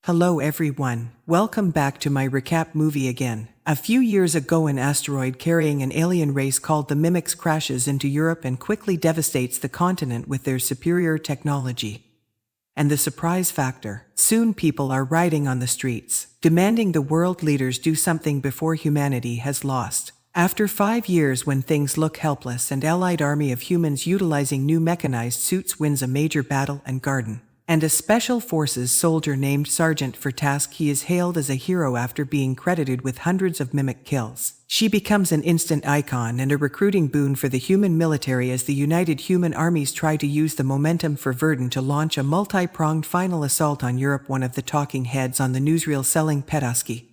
Hello everyone, welcome back to my recap movie again. A few years ago an asteroid carrying an alien race called the Mimics crashes into Europe and quickly devastates the continent with their superior technology. And the surprise factor, soon people are rioting on the streets, demanding the world leaders do something before humanity has lost. After 5 years when things look helpless, an allied army of humans utilizing new mechanized suits wins a major battle and garden. And a special forces soldier named Sergeant for task. He is hailed as a hero after being credited with hundreds of mimic kills. She becomes an instant icon and a recruiting boon for the human military as the united human armies try to use the momentum for Verdun to launch a multi-pronged final assault on Europe. One of the talking heads on the newsreel selling Petoskey.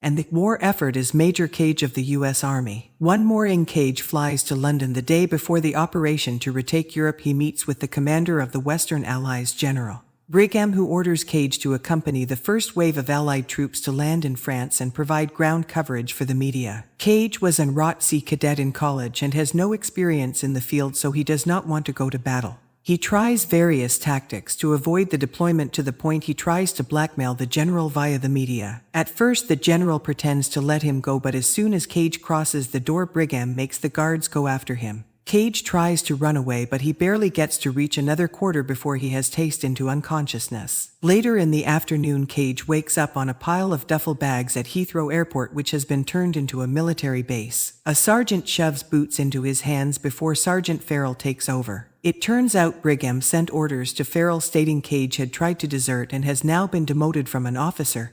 And the war effort is Major Tage of the U.S. Army. One morning Tage flies to London the day before the operation to retake Europe. He meets with the commander of the Western Allies, General Brigham, who orders Tage to accompany the first wave of Allied troops to land in France and provide ground coverage for the media. Tage was an ROTC cadet in college and has no experience in the field, so he does not want to go to battle. He tries various tactics to avoid the deployment, to the point he tries to blackmail the general via the media. At first the general pretends to let him go, but as soon as Tage crosses the door, Brigham makes the guards go after him. Tage tries to run away, but he barely gets to reach another quarter before he has tasted into unconsciousness. Later in the afternoon, Tage wakes up on a pile of duffel bags at Heathrow Airport, which has been turned into a military base. A sergeant shoves boots into his hands before Sergeant Farrell takes over. It turns out Brigham sent orders to Farrell stating Tage had tried to desert and has now been demoted from an officer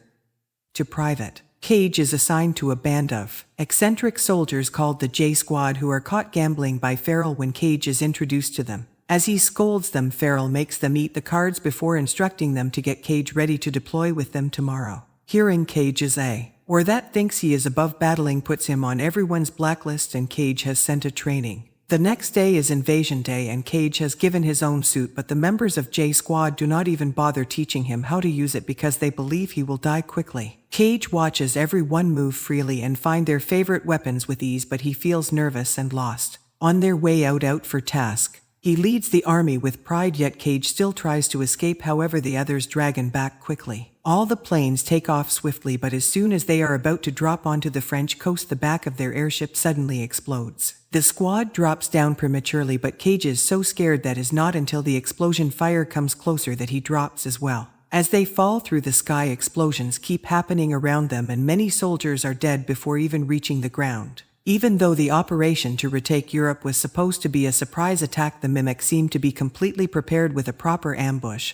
to private. Tage is assigned to a band of eccentric soldiers called the J Squad, who are caught gambling by Farrell when Tage is introduced to them. As he scolds them, Farrell makes them eat the cards before instructing them to get Tage ready to deploy with them tomorrow. Hearing Tage is or that thinks he is above battling puts him on everyone's blacklist, and Tage has sent a training. The next day is Invasion Day and Tage has given his own suit, but the members of J Squad do not even bother teaching him how to use it because they believe he will die quickly. Tage watches everyone move freely and find their favorite weapons with ease, but he feels nervous and lost. On their way out for task, he leads the army with pride, yet Tage still tries to escape. However, the others drag him back quickly. All the planes take off swiftly, but as soon as they are about to drop onto the French coast, the back of their airship suddenly explodes. The squad drops down prematurely, but Tage is so scared that it is not until the explosion fire comes closer that he drops as well. As they fall through the sky, explosions keep happening around them and many soldiers are dead before even reaching the ground. Even though the operation to retake Europe was supposed to be a surprise attack, the Mimics seem to be completely prepared with a proper ambush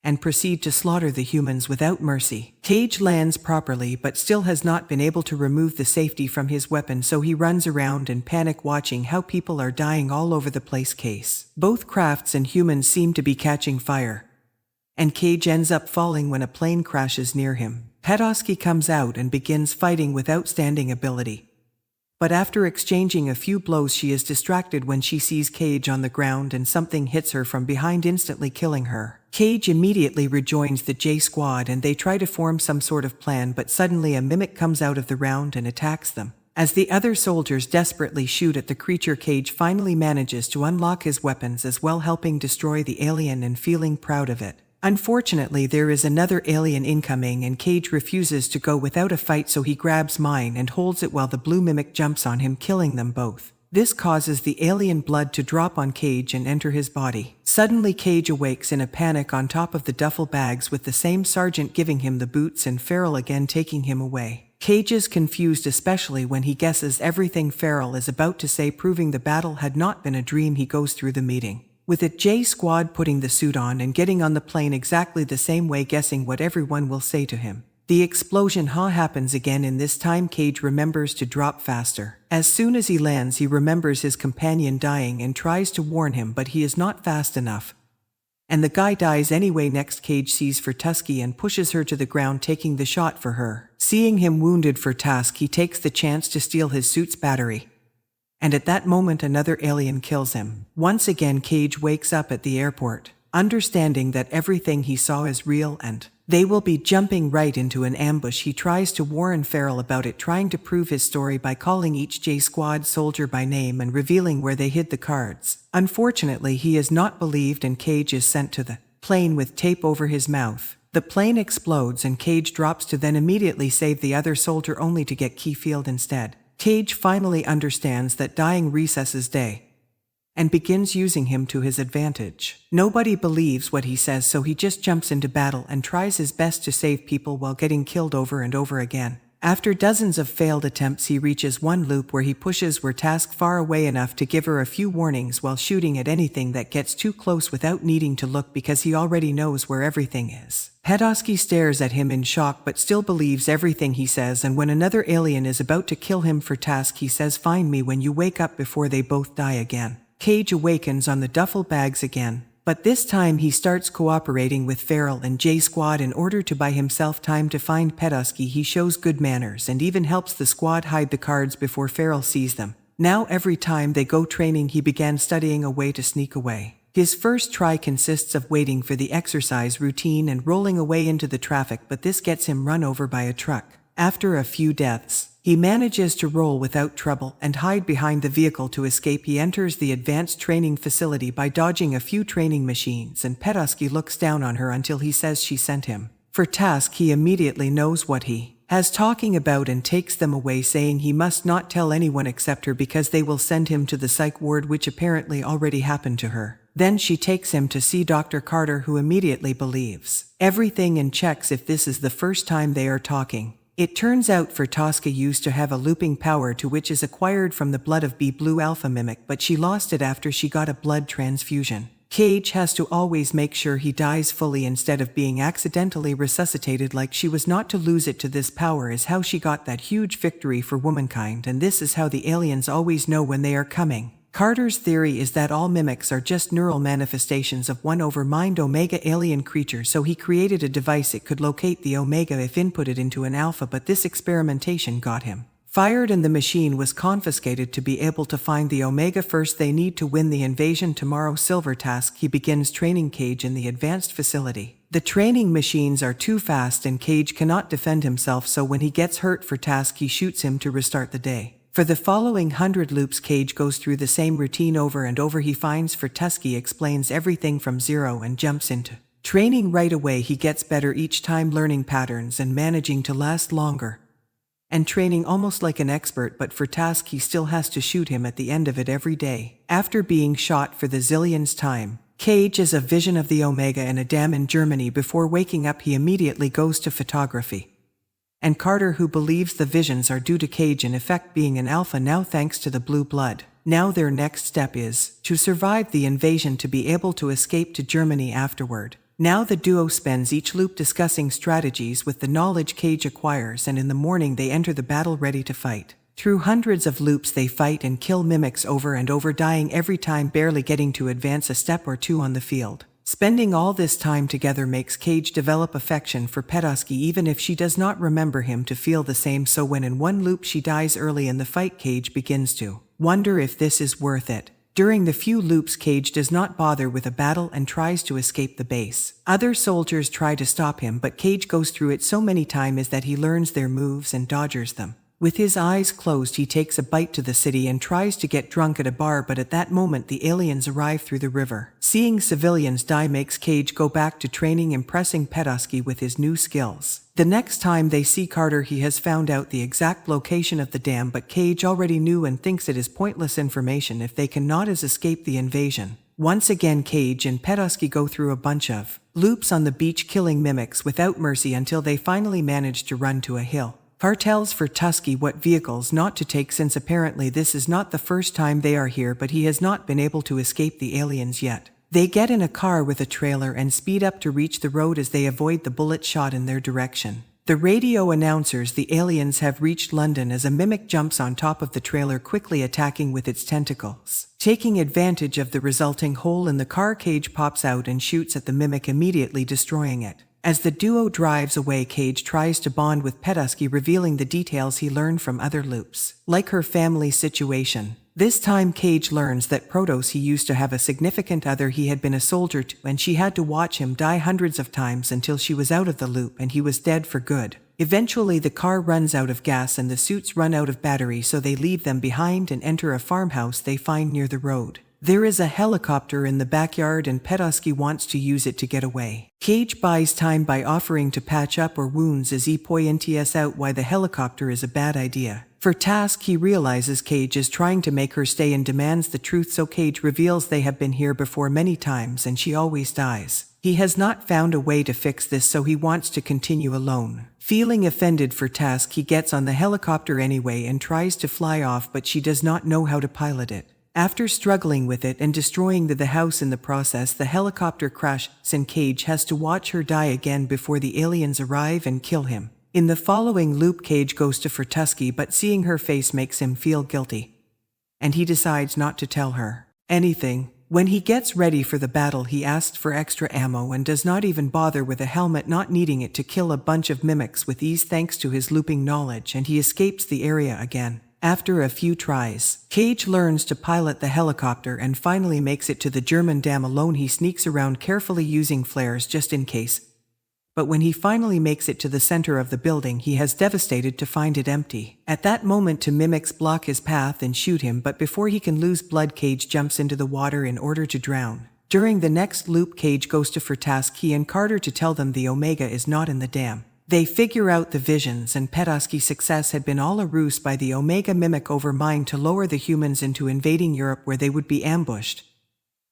and proceed to slaughter the humans without mercy. Tage lands properly but still has not been able to remove the safety from his weapon, so he runs around in panic watching how people are dying all over the place. Both crafts and humans seem to be catching fire, and Tage ends up falling when a plane crashes near him. Petoskey comes out and begins fighting with outstanding ability. But after exchanging a few blows, she is distracted when she sees Tage on the ground and something hits her from behind, instantly killing her. Tage immediately rejoins the J Squad and they try to form some sort of plan, but suddenly a mimic comes out of the round and attacks them. As the other soldiers desperately shoot at the creature, Tage finally manages to unlock his weapons as well, helping destroy the alien and feeling proud of it. Unfortunately, there is another alien incoming and Tage refuses to go without a fight, so he grabs mine and holds it while the blue mimic jumps on him, killing them both. This causes the alien blood to drop on Tage and enter his body. Suddenly Tage awakes in a panic on top of the duffel bags, with the same sergeant giving him the boots and Farrell again taking him away. Tage is confused, especially when he guesses everything Farrell is about to say, proving the battle had not been a dream. He goes through the meeting with it, J Squad putting the suit on and getting on the plane exactly the same way, guessing what everyone will say to him. The explosion happens again, and this time Tage remembers to drop faster. As soon as he lands, he remembers his companion dying and tries to warn him, but he is not fast enough, and the guy dies anyway. Next, Tage sees for Tusky and pushes her to the ground, taking the shot for her. Seeing him wounded for task, he takes the chance to steal his suit's battery. And at that moment another alien kills him. Once again Tage wakes up at the airport, understanding that everything he saw is real and they will be jumping right into an ambush. He tries to warn Farrell about it, trying to prove his story by calling each J Squad soldier by name and revealing where they hid the cards. Unfortunately, he is not believed and Tage is sent to the plane with tape over his mouth. The plane explodes and Cage drops to then immediately save the other soldier only to get killed instead. Cage finally understands that dying recesses day and begins using him to his advantage. Nobody believes what he says, so he just jumps into battle and tries his best to save people while getting killed over and over again. After dozens of failed attempts, he reaches one loop where he pushes Task far away enough to give her a few warnings while shooting at anything that gets too close without needing to look because he already knows where everything is. Pedosky stares at him in shock but still believes everything he says, and when another alien is about to kill him for task, he says, "Find me when you wake up," before they both die again. Cage awakens on the duffel bags again, but this time he starts cooperating with Feral and J Squad in order to buy himself time to find Pedosky. He shows good manners and even helps the squad hide the cards before Feral sees them. Now every time they go training, he began studying a way to sneak away. His first try consists of waiting for the exercise routine and rolling away into the traffic, but this gets him run over by a truck. After a few deaths, he manages to roll without trouble and hide behind the vehicle to escape. He enters the advanced training facility by dodging a few training machines, and Pedosky looks down on her until he says she sent him. For task, he immediately knows what he has talking about and takes them away, saying he must not tell anyone except her because they will send him to the psych ward, which apparently already happened to her. Then she takes him to see Dr. Carter, who immediately believes everything and checks if this is the first time they are talking. It turns out Tosca used to have a looping power to which is acquired from the blood of Blue Alpha Mimic, but she lost it after she got a blood transfusion. Cage has to always make sure he dies fully instead of being accidentally resuscitated. Like she was not to lose it to this power is how she got that huge victory for womankind, and this is how the aliens always know when they are coming. Carter's theory is that all mimics are just neural manifestations of one over-mind Omega alien creature, so he created a device it could locate the Omega if inputted into an alpha, but this experimentation got him fired and the machine was confiscated. To be able to find the Omega first, they need to win the Invasion Tomorrow Silver task. He begins training Cage in the advanced facility. The training machines are too fast and Cage cannot defend himself, so when he gets hurt for task, he shoots him to restart the day. For the following 100 loops, Cage goes through the same routine over and over. He finds Tusky, explains everything from zero and jumps into training right away. He gets better each time, learning patterns and managing to last longer and training almost like an expert, but for task he still has to shoot him at the end of it every day. After being shot for the zillionth time, Cage has a vision of the Omega in a dam in Germany. Before waking up, he immediately goes to photography. And Carter, who believes the visions are due to Cage in effect being an alpha now thanks to the blue blood. Now their next step is to survive the invasion to be able to escape to Germany afterward. Now the duo spends each loop discussing strategies with the knowledge Cage acquires, and in the morning they enter the battle ready to fight. Through hundreds of loops they fight and kill mimics over and over, dying every time, barely getting to advance a step or two on the field. Spending all this time together makes Cage develop affection for Pedosky, even if she does not remember him to feel the same. So when in one loop she dies early in the fight, Cage begins to wonder if this is worth it. During the few loops, Cage does not bother with a battle and tries to escape the base. Other soldiers try to stop him, but Cage goes through it so many times that he learns their moves and dodges them. With his eyes closed, he takes a bite to the city and tries to get drunk at a bar, but at that moment the aliens arrive through the river. Seeing civilians die makes Cage go back to training, impressing Pedosky with his new skills. The next time they see Carter, he has found out the exact location of the dam, but Cage already knew and thinks it is pointless information if they cannot escape the invasion. Once again, Cage and Pedosky go through a bunch of loops on the beach, killing mimics without mercy until they finally manage to run to a hill. Carter tells Tusky what vehicles not to take, since apparently this is not the first time they are here, but he has not been able to escape the aliens yet. They get in a car with a trailer and speed up to reach the road as they avoid the bullet shot in their direction. The radio announces the aliens have reached London as a mimic jumps on top of the trailer, quickly attacking with its tentacles. Taking advantage of the resulting hole in the car, Cage pops out and shoots at the mimic, immediately destroying it. As the duo drives away, Cage tries to bond with Pedosky, revealing the details he learned from other loops, like her family situation. This time Cage learns that Protos, he used to have a significant other he had been a soldier to, and she had to watch him die hundreds of times until she was out of the loop and he was dead for good. Eventually the car runs out of gas and the suits run out of battery, so they leave them behind and enter a farmhouse they find near the road. There is a helicopter in the backyard and Petoskey wants to use it to get away. Cage buys time by offering to patch up her wounds as he points out why the helicopter is a bad idea. For task, he realizes Cage is trying to make her stay and demands the truth, so Cage reveals they have been here before many times and she always dies. He has not found a way to fix this, so he wants to continue alone. Feeling offended for task, he gets on the helicopter anyway and tries to fly off, but she does not know how to pilot it. After struggling with it and destroying the house in the process, the helicopter crashes and Cage has to watch her die again before the aliens arrive and kill him. In the following loop, Cage goes to Petoskey, but seeing her face makes him feel guilty, and he decides not to tell her anything. When he gets ready for the battle, he asks for extra ammo and does not even bother with a helmet, not needing it to kill a bunch of mimics with ease thanks to his looping knowledge, and he escapes the area again. After a few tries, Cage learns to pilot the helicopter and finally makes it to the German dam alone. He sneaks around carefully using flares just in case. But when he finally makes it to the center of the building, he has devastated to find it empty. At that moment, two mimics block his path and shoot him, but before he can lose blood, Cage jumps into the water in order to drown. During the next loop, Cage goes to Petoskey and Carter to tell them the Omega is not in the dam. They figure out the visions, and Petoskey's success had been all a ruse by the Omega mimic over mind to lure the humans into invading Europe, where they would be ambushed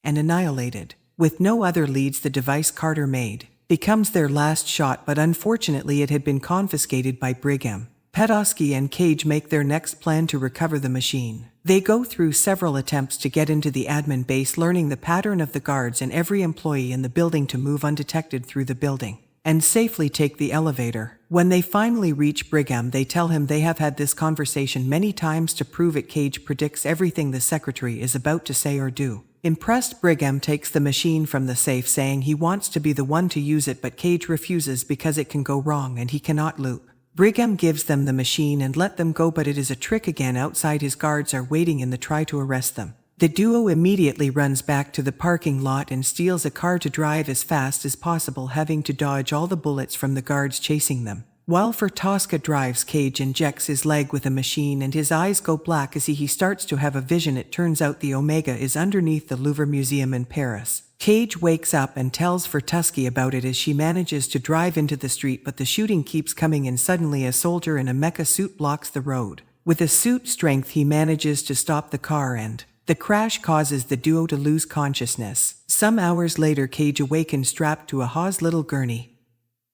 and annihilated. With no other leads, the device Carter made becomes their last shot, but unfortunately it had been confiscated by Brigham. Petoskey and Cage make their next plan to recover the machine. They go through several attempts to get into the admin base, learning the pattern of the guards and every employee in the building to move undetected through the building and safely take the elevator. When they finally reach Brigham, they tell him they have had this conversation many times to prove it. Cage predicts everything the secretary is about to say or do. Impressed, Brigham takes the machine from the safe, saying he wants to be the one to use it, but Cage refuses because it can go wrong and he cannot loop. Brigham gives them the machine and let them go, but it is a trick again. Outside, his guards are waiting in the try to arrest them. The duo immediately runs back to the parking lot and steals a car to drive as fast as possible, having to dodge all the bullets from the guards chasing them. While Petoskey drives, Cage injects his leg with a machine and his eyes go black as he starts to have a vision. It turns out the Omega is underneath the Louvre Museum in Paris. Cage wakes up and tells Petoskey about it as she manages to drive into the street, but the shooting keeps coming and suddenly a soldier in a mecha suit blocks the road. With a suit strength, he manages to stop the car and the crash causes the duo to lose consciousness. Some hours later, Cage awakens strapped to a Hawes little gurney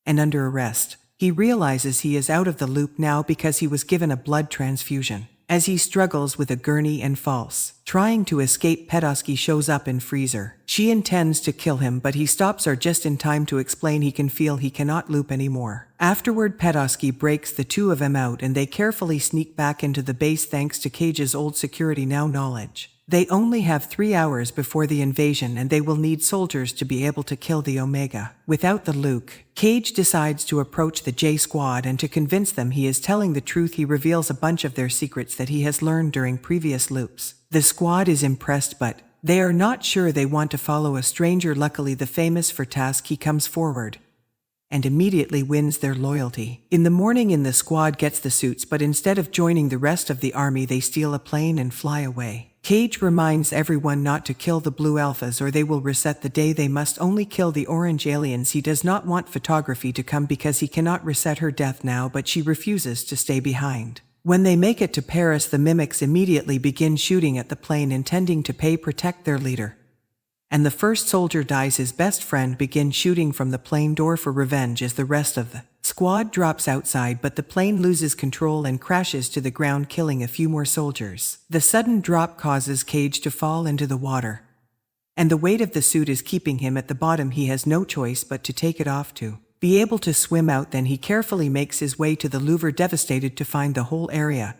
and under arrest. He realizes he is out of the loop now because he was given a blood transfusion. As he struggles with a gurney and falls trying to escape, Petoskey shows up in Freezer. She intends to kill him, but he stops her just in time to explain he can feel he cannot loop anymore. Afterward, Petoskey breaks the two of them out and they carefully sneak back into the base thanks to Cage's old security now knowledge. They only have 3 hours before the invasion and they will need soldiers to be able to kill the Omega. Without the Luke, Cage decides to approach the J Squad and to convince them he is telling the truth. He reveals a bunch of their secrets that he has learned during previous loops. The squad is impressed, but they are not sure they want to follow a stranger. Luckily, the famous Petoskey comes forward and immediately wins their loyalty. In the morning, the squad gets the suits, but instead of joining the rest of the army, they steal a plane and fly away. Cage reminds everyone not to kill the blue alphas or they will reset the day. They must only kill the orange aliens. He does not want photography to come because he cannot reset her death now, but she refuses to stay behind. When they make it to Paris, the mimics immediately begin shooting at the plane, intending to protect their leader. And the first soldier dies. His best friend begins shooting from the plane door for revenge as the rest of the squad drops outside, but the plane loses control and crashes to the ground, killing a few more soldiers. The sudden drop causes Cage to fall into the water, and the weight of the suit is keeping him at the bottom. He has no choice but to take it off to be able to swim out. Then he carefully makes his way to the Louvre, devastated to find the whole area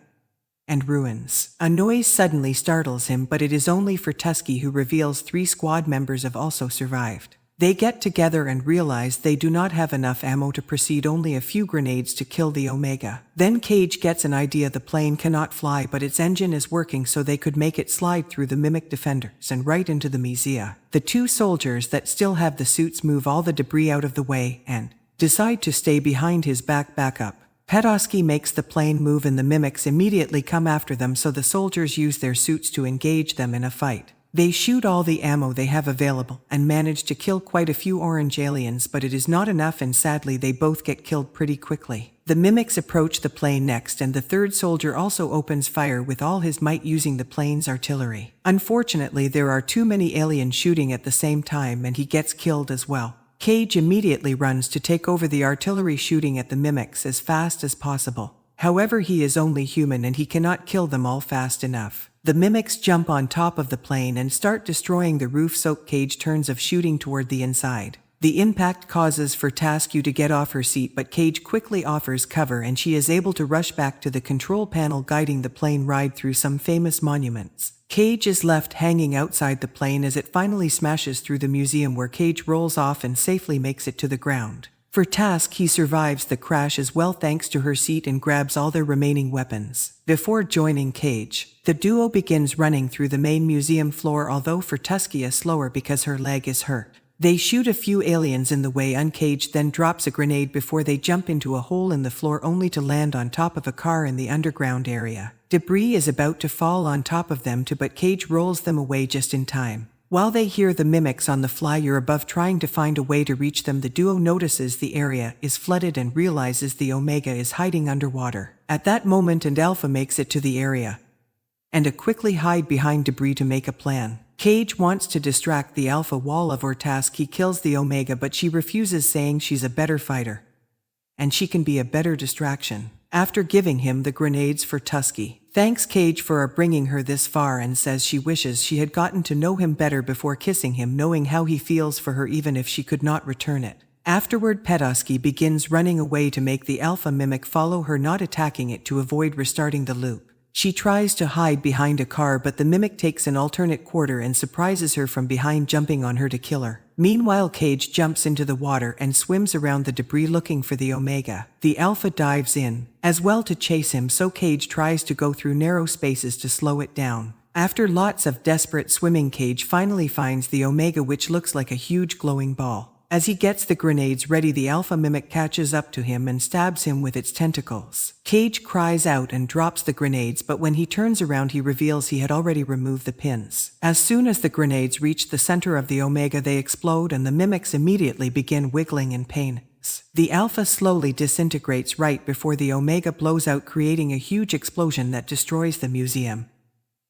and ruins. A noise suddenly startles him, but it is only Petoskey, who reveals 3 squad members have also survived. They get together and realize they do not have enough ammo to proceed, only a few grenades to kill the Omega. Then Cage gets an idea. The plane cannot fly, but its engine is working, so they could make it slide through the mimic defenders and right into the museum. The 2 soldiers that still have the suits move all the debris out of the way and decide to stay behind his backup. Petoskey makes the plane move and the mimics immediately come after them, so the soldiers use their suits to engage them in a fight. They shoot all the ammo they have available and manage to kill quite a few orange aliens, but it is not enough and sadly they both get killed pretty quickly. The mimics approach the plane next and the third soldier also opens fire with all his might using the plane's artillery. Unfortunately, there are too many aliens shooting at the same time and he gets killed as well. Tage immediately runs to take over the artillery shooting at the mimics as fast as possible. However, he is only human and he cannot kill them all fast enough. The mimics jump on top of the plane and start destroying the roof, so Tage turns of shooting toward the inside. The impact causes for Tage to get off her seat, but Tage quickly offers cover and she is able to rush back to the control panel, guiding the plane ride through some famous monuments. Tage is left hanging outside the plane as it finally smashes through the museum, where Tage rolls off and safely makes it to the ground. For Tage, he survives the crash as well thanks to her seat and grabs all their remaining weapons. Before joining Tage, the duo begins running through the main museum floor, although for Tuskia slower because her leg is hurt. They shoot a few aliens in the way. Uncaged then drops a grenade before they jump into a hole in the floor, only to land on top of a car in the underground area. Debris is about to fall on top of them too, but Tage rolls them away just in time. While they hear the mimics on the flyer above trying to find a way to reach them, the duo notices the area is flooded and realizes the Omega is hiding underwater. At that moment, and Alpha makes it to the area and quickly hide behind debris to make a plan. Tage wants to distract the Alpha while of task he kills the Omega, but she refuses, saying she's a better fighter and she can be a better distraction. After giving him the grenades for Tusky, thanks Tage for bringing her this far and says she wishes she had gotten to know him better before kissing him, knowing how he feels for her even if she could not return it. Afterward, Petosky begins running away to make the Alpha mimic follow her, not attacking it to avoid restarting the loop. She tries to hide behind a car, but the mimic takes an alternate quarter and surprises her from behind, jumping on her to kill her. Meanwhile, Tage jumps into the water and swims around the debris looking for the Omega. The Alpha dives in as well to chase him, so Tage tries to go through narrow spaces to slow it down. After lots of desperate swimming, Tage finally finds the Omega, which looks like a huge glowing ball. As he gets the grenades ready, the Alpha mimic catches up to him and stabs him with its tentacles. Tage cries out and drops the grenades, but when he turns around he reveals he had already removed the pins. As soon as the grenades reach the center of the Omega, they explode and the mimics immediately begin wiggling in pain. The Alpha slowly disintegrates right before the Omega blows out, creating a huge explosion that destroys the museum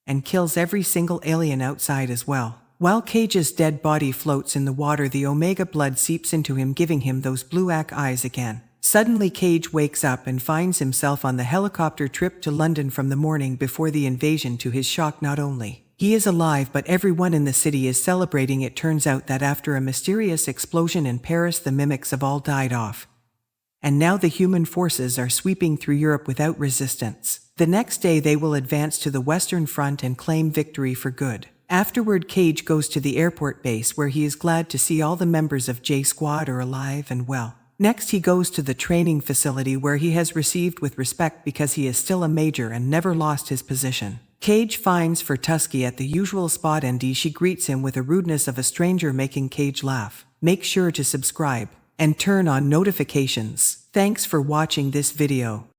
and kills every single alien outside as well. While Cage's dead body floats in the water, the Omega blood seeps into him, giving him those blue-ack eyes again. Suddenly, Cage wakes up and finds himself on the helicopter trip to London from the morning before the invasion. To his shock, not only he is alive, but everyone in the city is celebrating. It turns out that after a mysterious explosion in Paris, the mimics have all died off, and now the human forces are sweeping through Europe without resistance. The next day, they will advance to the Western Front and claim victory for good. Afterward, Cage goes to the airport base, where he is glad to see all the members of J Squad are alive and well. Next, he goes to the training facility, where he has received with respect because he is still a major and never lost his position. Cage finds for Tusky at the usual spot and she greets him with a rudeness of a stranger, making Cage laugh. Make sure to subscribe and turn on notifications. Thanks for watching this video.